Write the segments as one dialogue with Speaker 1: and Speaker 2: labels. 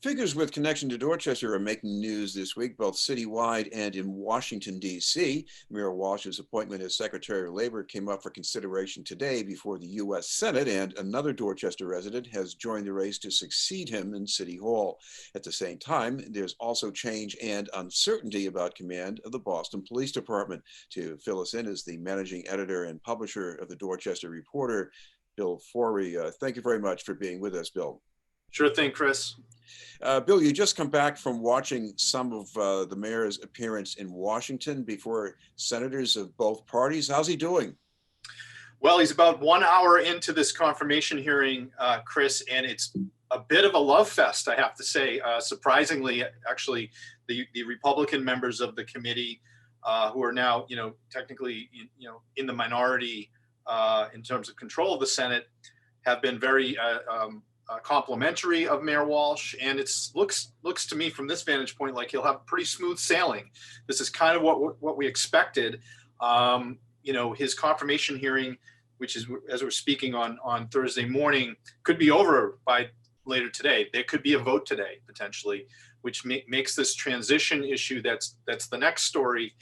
Speaker 1: Figures with connection to Dorchester are making news this week, both citywide and in Washington, D.C. Mayor Walsh's appointment as Secretary of Labor came up for consideration today before the U.S. Senate, and another Dorchester resident has joined the race to succeed him in City Hall. At the same time, there's also change and uncertainty about command of the Boston Police Department. To fill us in is the managing editor and publisher of the Dorchester Reporter, Bill Forry. Thank you very much for being with us, Bill.
Speaker 2: Sure thing, Chris.
Speaker 1: Bill, you just come back from watching some of the mayor's appearance in Washington before senators of both parties. How's he doing?
Speaker 2: Well, he's about 1 hour into this confirmation hearing, Chris, and it's a bit of a love fest, I have to say. Surprisingly, actually, the Republican members of the committee, who are now, technically, in the minority in terms of control of the Senate, have been very complimentary of Mayor Walsh, and it looks to me from this vantage point like he'll have pretty smooth sailing. This is kind of what we expected. His confirmation hearing, which is, as we're speaking on Thursday morning, could be over by later today. There could be a vote today potentially, which makes this transition issue that's the next story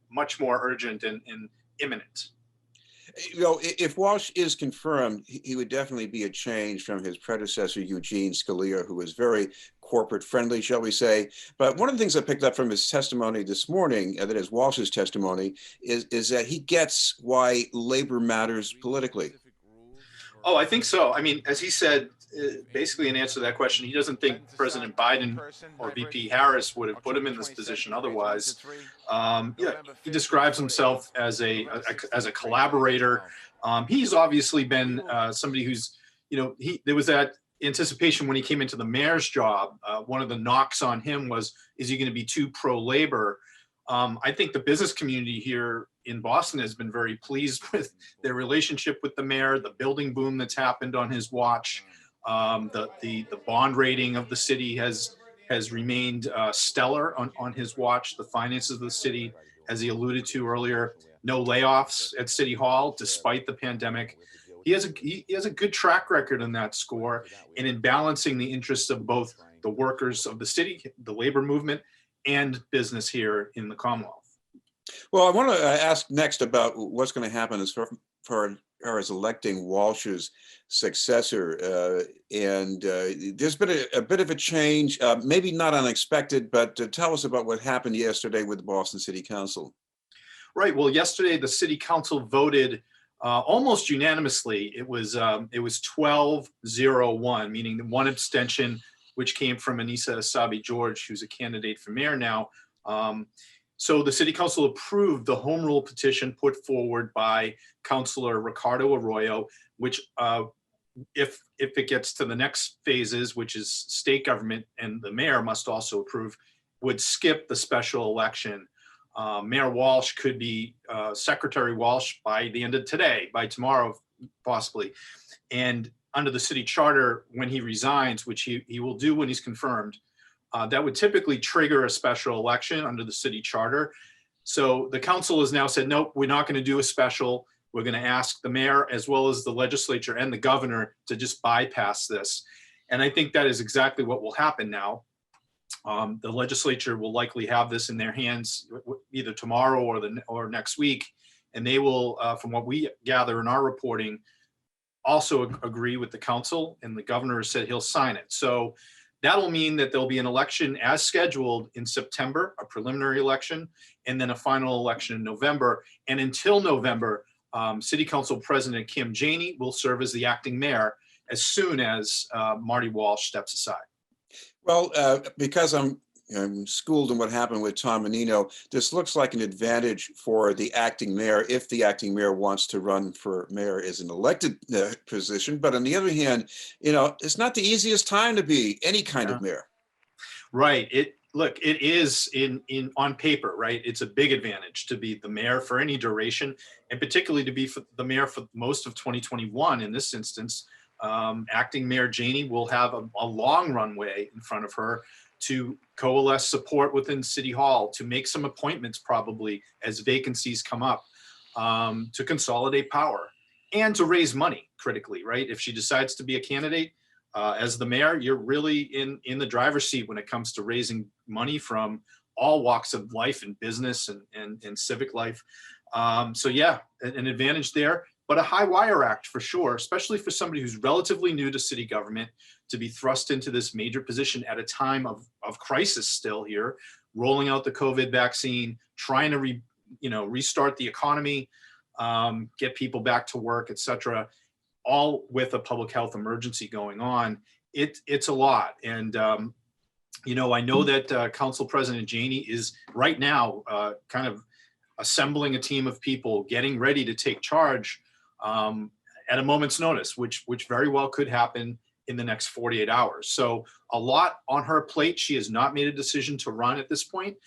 Speaker 2: much more urgent and imminent.
Speaker 1: If Walsh is confirmed, he would definitely be a change from his predecessor, Eugene Scalia, who was very corporate friendly, shall we say. But one of the things I picked up from his testimony this morning, that is Walsh's testimony, is that he gets why labor matters politically.
Speaker 2: Oh, I think so. I mean, as he said, basically in answer to that question, he doesn't think President Biden or VP Harris would have put him in this position otherwise. He describes himself as a collaborator. He's obviously been somebody who's, there was that anticipation when he came into the mayor's job. One of the knocks on him was, is he going to be too pro-labor? I think the business community here in Boston has been very pleased with their relationship with the mayor, the building boom that's happened on his watch. The bond rating of the city has remained stellar on his watch. The finances of the city, as he alluded to earlier, no layoffs at City Hall despite the pandemic. He has a good track record on that score, and in balancing the interests of both the workers of the city, the labor movement, and business here in the Commonwealth.
Speaker 1: Well, I want to ask next about what's going to happen as far as electing Walsh's successor. There's been a bit of a change, maybe not unexpected, but tell us about what happened yesterday with the Boston City Council.
Speaker 2: Right. Well, yesterday the City Council voted almost unanimously. It was 12-0-1, meaning the one abstention, which came from Anissa Asabi-George, who's a candidate for mayor now. So the City Council approved the home rule petition put forward by Councilor Ricardo Arroyo, which if it gets to the next phases, which is state government and the mayor must also approve, would skip the special election. Mayor Walsh could be Secretary Walsh by the end of today, by tomorrow, possibly. And under the city charter, when he resigns, which he will do when he's confirmed, that would typically trigger a special election under the city charter. So the council has now said, nope, we're not going to do a special. We're going to ask the mayor as well as the legislature and the governor to just bypass this. And I think that is exactly what will happen now. The legislature will likely have this in their hands either tomorrow or next week. And they will, from what we gather in our reporting, also agree with the council, and the governor said he'll sign it. So that'll mean that there'll be an election as scheduled in September, a preliminary election, and then a final election in November. And until November, City Council President Kim Janey will serve as the acting mayor as soon as Marty Walsh steps aside.
Speaker 1: Well, because I'm schooled in what happened with Tom Menino, this looks like an advantage for the acting mayor if the acting mayor wants to run for mayor as an elected position. But on the other hand, it's not the easiest time to be any kind of mayor.
Speaker 2: Right. It is on paper, right? It's a big advantage to be the mayor for any duration, and particularly to be the mayor for most of 2021. In this instance, acting Mayor Janey will have a long runway in front of her to coalesce support within City Hall, to make some appointments probably as vacancies come up, to consolidate power, and to raise money critically, right? If she decides to be a candidate, as the mayor, you're really in the driver's seat when it comes to raising money from all walks of life and business and civic life. So yeah, an advantage there, but a high wire act for sure, especially for somebody who's relatively new to city government, to be thrust into this major position at a time of crisis still here, rolling out the COVID vaccine, trying to restart the economy, get people back to work, etc., all with a public health emergency going on. It's a lot. And I know that Council President Janey is right now kind of assembling a team of people, getting ready to take charge at a moment's notice, which very well could happen in the next 48 hours. So a lot on her plate. She has not made a decision to run at this point.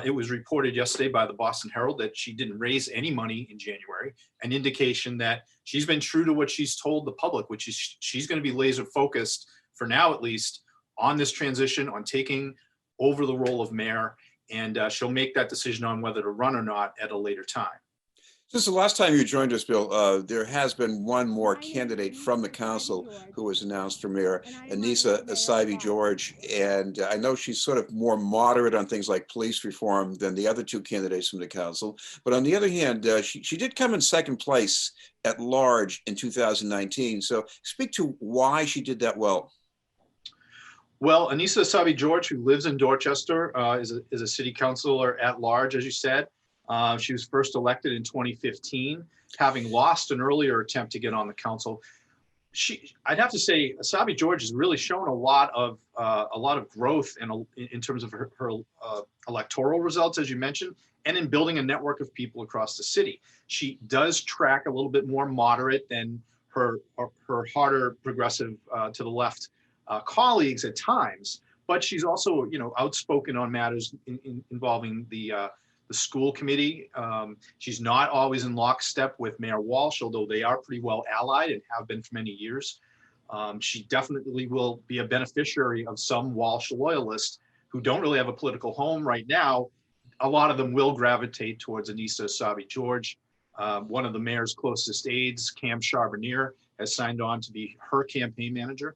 Speaker 2: It was reported yesterday by the Boston Herald that she didn't raise any money in January, an indication that she's been true to what she's told the public, which is she's going to be laser focused, for now at least, on this transition, on taking over the role of mayor, and she'll make that decision on whether to run or not at a later time.
Speaker 1: Since the last time you joined us, Bill, there has been one more candidate from the council who was announced for mayor, Anissa Essaibi-George. And I know she's sort of more moderate on things like police reform than the other two candidates from the council. But on the other hand, she did come in second place at large in 2019. So speak to why she did that well.
Speaker 2: Well, Anissa Essaibi-George, who lives in Dorchester, is a city councilor at large, as you said. She was first elected in 2015, having lost an earlier attempt to get on the council. I'd have to say, Essaibi-George has really shown a lot of growth in terms of her electoral results, as you mentioned, and in building a network of people across the city. She does track a little bit more moderate than her harder progressive to the left colleagues at times, but she's also outspoken on matters involving the school committee. She's not always in lockstep with Mayor Walsh, although they are pretty well allied and have been for many years. She definitely will be a beneficiary of some Walsh loyalists who don't really have a political home right now. A lot of them will gravitate towards Anissa Essaibi-George. One of the mayor's closest aides, Cam Charbonnier, has signed on to be her campaign manager.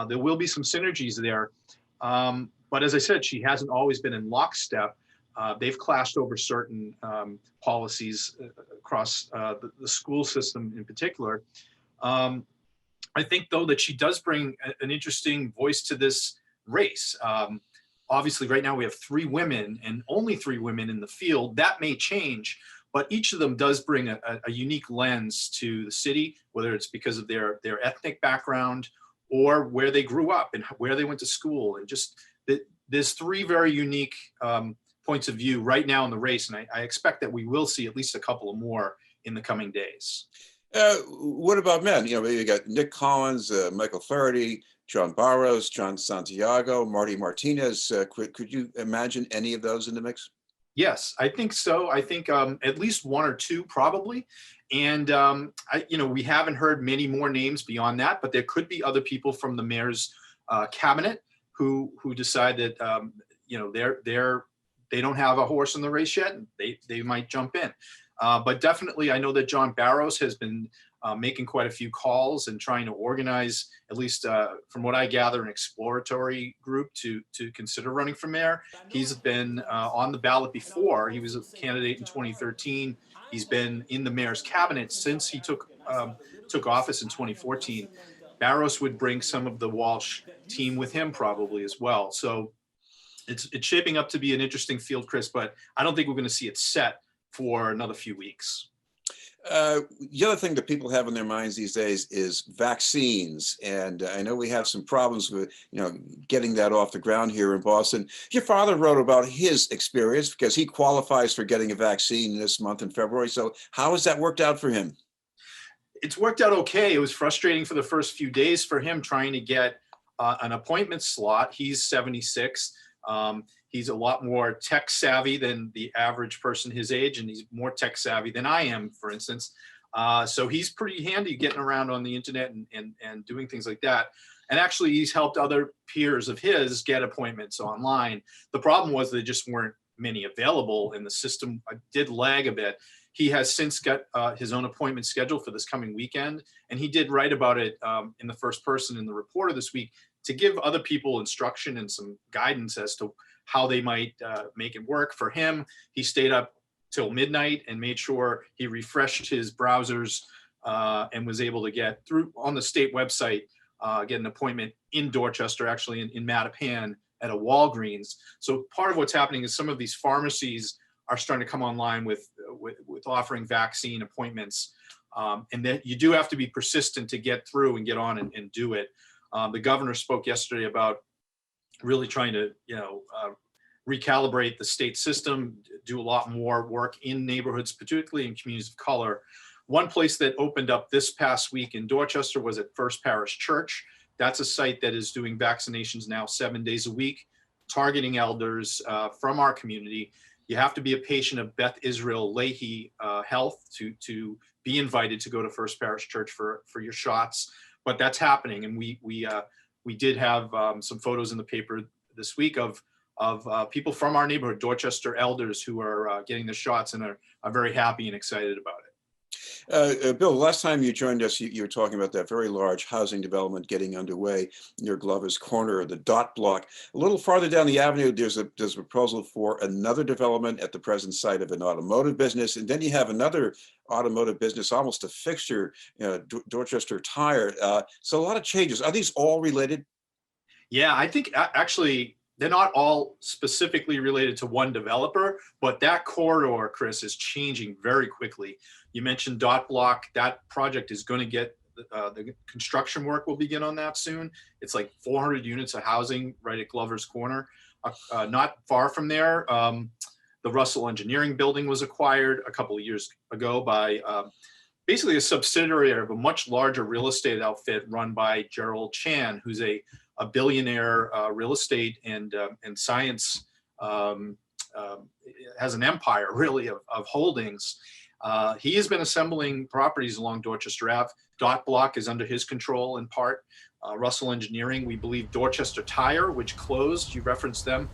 Speaker 2: There will be some synergies there. But as I said, she hasn't always been in lockstep. They've clashed over certain policies across the school system in particular. I think, though, that she does bring an interesting voice to this race. Obviously, right now we have 3 women and only 3 women in the field. That may change, but each of them does bring a unique lens to the city, whether it's because of their ethnic background or where they grew up and where they went to school. And just there's 3 very unique points of view right now in the race, and I expect that we will see at least a couple of more in the coming days.
Speaker 1: What about men? You got Nick Collins, Michael Forry, John Barrows, John Santiago, Marty Martinez. Could you imagine any of those in the mix?
Speaker 2: Yes, I think so. I think at least 1 or 2 probably. And we haven't heard many more names beyond that, but there could be other people from the mayor's cabinet who decide that they don't have a horse in the race yet, and they might jump in. But definitely, I know that John Barrows has been making quite a few calls and trying to organize, at least from what I gather, an exploratory group to consider running for mayor. He's been on the ballot before. He was a candidate in 2013. He's been in the mayor's cabinet since he took office in 2014. Barrows would bring some of the Walsh team with him probably as well. So it's shaping up to be an interesting field, Chris, but I don't think we're going to see it set for another few weeks.
Speaker 1: The other thing that people have in their minds these days is vaccines. And I know we have some problems with, getting that off the ground here in Boston. Your father wrote about his experience because he qualifies for getting a vaccine this month in February. So how has that worked out for him?
Speaker 2: It's worked out okay. It was frustrating for the first few days for him trying to get an appointment slot. He's 76. He's a lot more tech savvy than the average person his age, and he's more tech savvy than I am, for instance. So he's pretty handy getting around on the internet and doing things like that. And actually, he's helped other peers of his get appointments online. The problem was there just weren't many available, and the system did lag a bit. He has since got his own appointment scheduled for this coming weekend. And he did write about it in the first person in the Reporter this week to give other people instruction and some guidance as to how they might make it work. For him, he stayed up till midnight and made sure he refreshed his browsers and was able to get through on the state website, get an appointment in Dorchester, actually in Mattapan at a Walgreens. So part of what's happening is some of these pharmacies are starting to come online with offering vaccine appointments. And that you do have to be persistent to get through and get on and do it. The governor spoke yesterday about really trying to, recalibrate the state system, do a lot more work in neighborhoods, particularly in communities of color. One place that opened up this past week in Dorchester was at First Parish Church. That's a site that is doing vaccinations now 7 days a week, targeting elders from our community. You have to be a patient of Beth Israel Leahy Health to be invited to go to First Parish Church for your shots. But that's happening, and we did have some photos in the paper this week of people from our neighborhood, Dorchester elders, who are getting the shots and are very happy and excited about it.
Speaker 1: Bill, last time you joined us, you were talking about that very large housing development getting underway near Glover's Corner, the dot block. A little farther down the avenue, there's a proposal for another development at the present site of an automotive business. And then you have another automotive business, almost a fixture, Dorchester Tire. So a lot of changes. Are these all related?
Speaker 2: Yeah, I think actually they're not all specifically related to one developer, but that corridor, Chris, is changing very quickly. You mentioned dot block. That project is going to get the construction work will begin on that soon. It's like 400 units of housing right at Glover's Corner. Not far from there, the Russell Engineering building was acquired a couple of years ago by basically a subsidiary of a much larger real estate outfit run by Gerald Chan, who's a billionaire real estate and science, has an empire really of holdings. He has been assembling properties along Dorchester Ave. Dot block is under his control in part. Russell Engineering, we believe Dorchester Tire, which closed, you referenced them.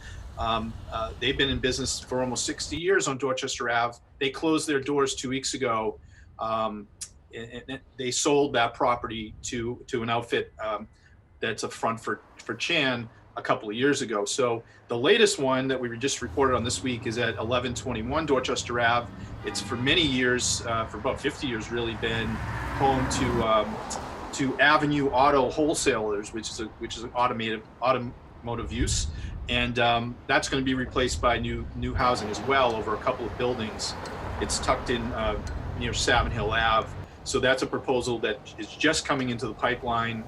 Speaker 2: They've been in business for almost 60 years on Dorchester Ave. They closed their doors 2 weeks ago. And they sold that property to an outfit that's a front for Chan a couple of years ago. So the latest one that we just reported on this week is at 1121 Dorchester Ave. It's for many years, for about 50 years, really been home to Avenue Auto Wholesalers, which is an automotive use, and that's going to be replaced by new housing as well over a couple of buildings. It's tucked in near Savin Hill Ave. So that's a proposal that is just coming into the pipeline.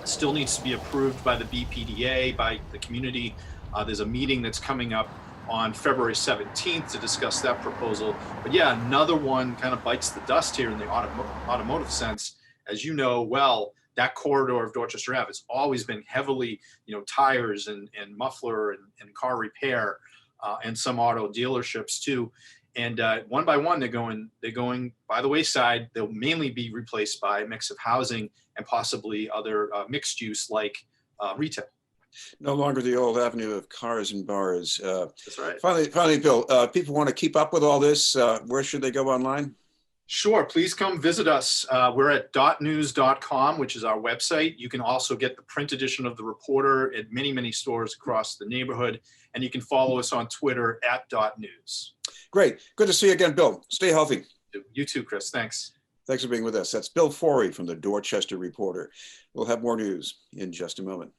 Speaker 2: Still needs to be approved by the BPDA, by the community. There's a meeting that's coming up on February 17th to discuss that proposal. But yeah, another one kind of bites the dust here in the automotive sense. As you know well, that corridor of Dorchester Ave has always been heavily, tires and muffler and car repair and some auto dealerships too. And one by one, they're going by the wayside. They'll mainly be replaced by a mix of housing and possibly other mixed use like retail.
Speaker 1: No longer the old avenue of cars and bars.
Speaker 2: That's right.
Speaker 1: Finally, Bill, people want to keep up with all this. Where should they go online?
Speaker 2: Sure. Please come visit us. We're at .news.com, which is our website. You can also get the print edition of the Reporter at many, many stores across the neighborhood. And you can follow us on Twitter at .news.
Speaker 1: Great. Good to see you again, Bill. Stay healthy.
Speaker 2: You too, Chris. Thanks.
Speaker 1: Thanks for being with us. That's Bill Forry from the Dorchester Reporter. We'll have more news in just a moment.